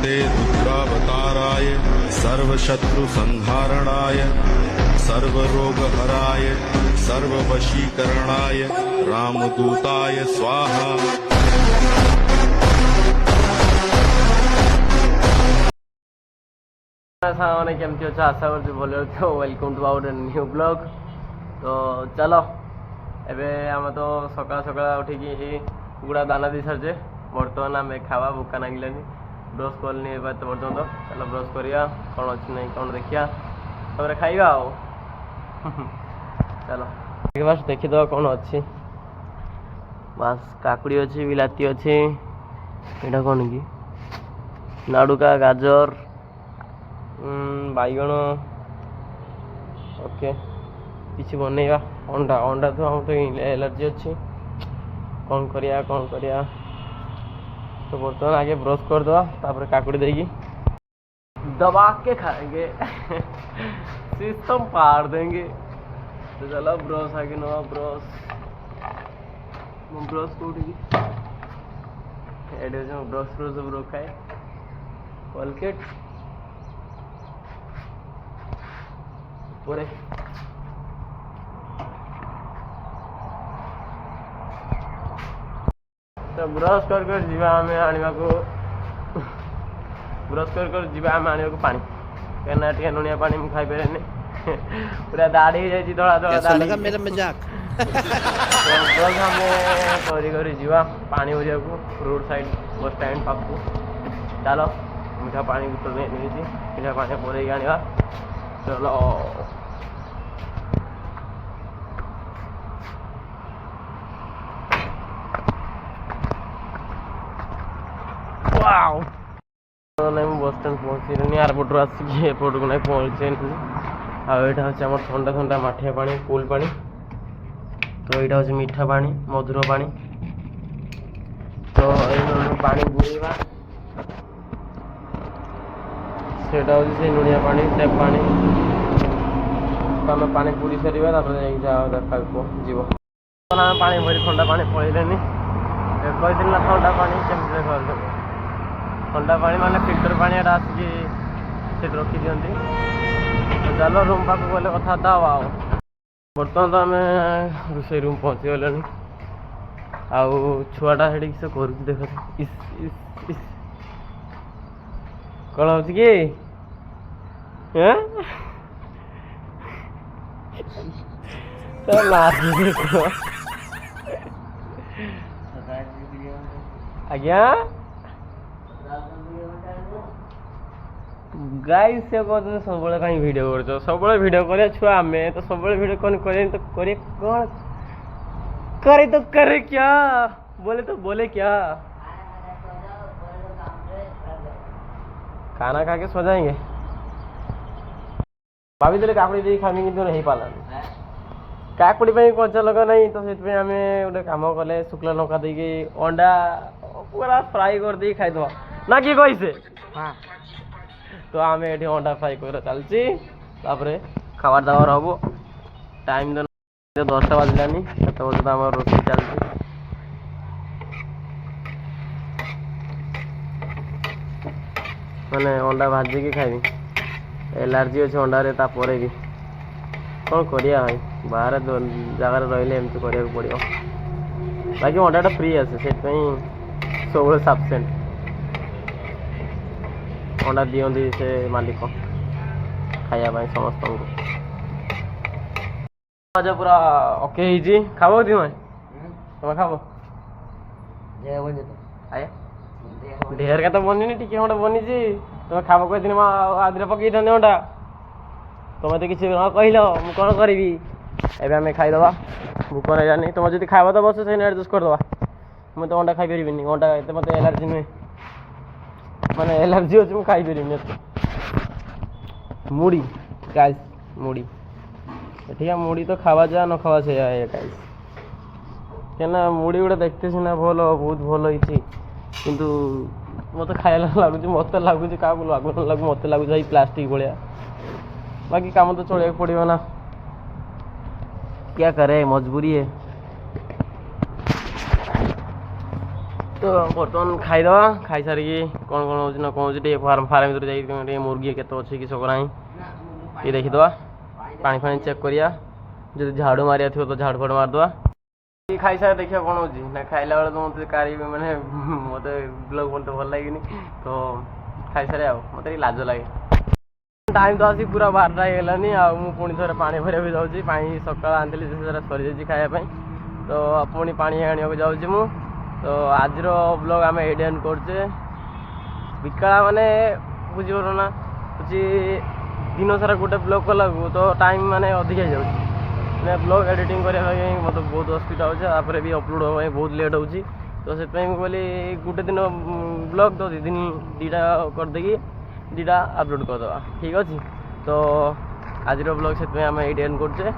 नमस्ते रुद्रावताराय सर्वशत्रुसंहारणाय सर्वरोगहराय सर्ववशीकरणाय रामदूताय स्वाहा। सामने केमती अच्छा आशा कर भले अच्छे welcome to our new blog. तो चलो एबे आम तो सकाल सकाल उठिकी गुड़ा दाना दी सारे बर्तमान आम खावा भूका नागिलानी ब्रश करनी एत पर्यटन। चलो ब्रश करिया कौन अच्छी नहीं कौन देखिया तापर खाइबा आओ। चलो बस देखीद कौन अच्छी बस काकुड़ी अच्छी बिलाती अच्छी यहाँ कौन कि नाड़ुका गाजर बैगण ओके किसी बनैबा अंडा अंडा तो हम तो एलर्जी अच्छी कौन करिया तो बर्तमान आगे ब्रश कर दवा तापर काकुड़ी देगी दबा के खाएंगे सिस्टम पार देंगे। तो चलो ब्रश आगे नवा ब्रश को उठेगी ब्रश सब रखाए कोलगेट पूरे तो ब्रश कर जीवा आम आने को ब्रश कर जीवा आम आने को पानी कहना टे लुणिया पानी मुझे खाई पारे पूरा दाढ़ी हो जाए धड़ा धड़ा दाढ़ी मेरा मजाक। ब्रश आम करी जीवा पानी हो जाए रोड साइड बस स्टैंड पाखु चलो मीठा पानी बोतल नहीं मीठा पानी पूरे आने चलो बस स्टैंड पहुँचनी एयरपोर्ट आसिक एयरपोर्ट को नहीं पहुँचे आईटा हूँ ठंडा ठंडा माठिया पानी कूल पानी तो यहाँ हूँ मीठा पानी मधुर पानी तो पानी बुड़ेगा से लुणिया पानी टेप पानी तो आम पानी बुड़ी सारा देखा जीव पानी भरी ठंडा पानी पड़े कही ना ठंडा पानी केमती ठंडा पानी माने फिल्टर पानी आसिक रखी दिखती। तो चलो रूम पाक गले कथा आओ बर्तमान तो आम रोषे रूम पहुँची गले आउ छुआटा से कर देख कौन हो कि आज्ञा गाइस से कहते सब कहीं वीडियो कर सब वीडियो करे छुआ आम तो सब वीडियो कौन करे तो करे कौन करे तो करे क्या बोले क्या खाना खा के सो जाएंगे भाभी देले काकुड़ी दे खामी कि नहीं पाला काकुड़ी कचा लगा नहीं तो से आम गोटे कम कले शुक्ला लंका दे अंडा पूरा फ्राई कर दे खाईद ना कि कैसे हाँ तो आम ये अंडा फ्राई कर चलती खाबार दाबार हम टाइम तो 10टा बाजिलानी से बजे आम रोषे चलती मैंने अंडा भाजिकी खाइबी एलर्जी अच्छे अंडार तापर भी कौन करिया भाई बाहर जगार रही एमती करा पड़ो बाकी अंडाटा फ्री आसे से सब सफिसीयंट अंडा दिखती से मालिक खाया समस्त आज पूरा ओके खाब तुम्हें तुम्हें खाब ढेर का तो बनी टी बनी तुम्हें खाब कही आदि पकई था अंडा तुम तो किसी कहल मुझे कौन करी एवं आम खाईदे भूक नहीं तुम जो खाइब तो बस से एडजस्ट करदे मुझे तो अंडा खाई पारि अंडा एत मत एलर्जी नुहे माने एलर्जी अच्छे मुझे खाई पारि मुड़ी गाइस मुड़ी ठीक है मुड़ी तो खावा जा न खावा से गाइस क्या मुड़ी गुड़ा देखते सीना भल बहुत भल होती किंतु मत खाइला लगुच मत लगुच क्या लगू न लगू मत लगुच प्लास्टिक भाया बाकी काम तो चलिया पड़ो ना क्या करे मजबूरी है। तो बर्तमान खाईदवा खाई सारिकी कौन कौन हो ना कौन टे फार्म फार्म भर जाइए मुर्गी केत अच्छे किस ना ये देखीदवा पानी फानी चेक करिया जो झाड़ू मारिया थो तो झाड़ू फाड़ू मारदवा खाई सारे देखिए कौन हो ना खाइला बेले तो मत कारी मैंने मत ब्लॉग बनते भल लगे तो खाई सारे आ मत लाज लगे टाइम तो आसी पूरा 12टा होगलानी पुणी थे पानी भरिया भी जाऊँगी पा सका आनी सरी जाइए खायापी तो पुणी पा आने जाऊँ तो आज ब्लॉग आम एड एंड करचे विकला माने बुझीपार ना हूँ दिन सारा गोटे ब्लॉग कला तो टाइम माने अधिक हो जाए ब्लॉग एडिटिंग करने मतलब बहुत असुविधा होपर भी अपलोड हाँ बहुत लेट हो तो से कहली गोटे दिन ब्लॉग तो 2 दिन 2टा करदे 2टा अपलोड करदे ठीक अच्छे तो आज ब्लॉग से आम एड एंड करचे।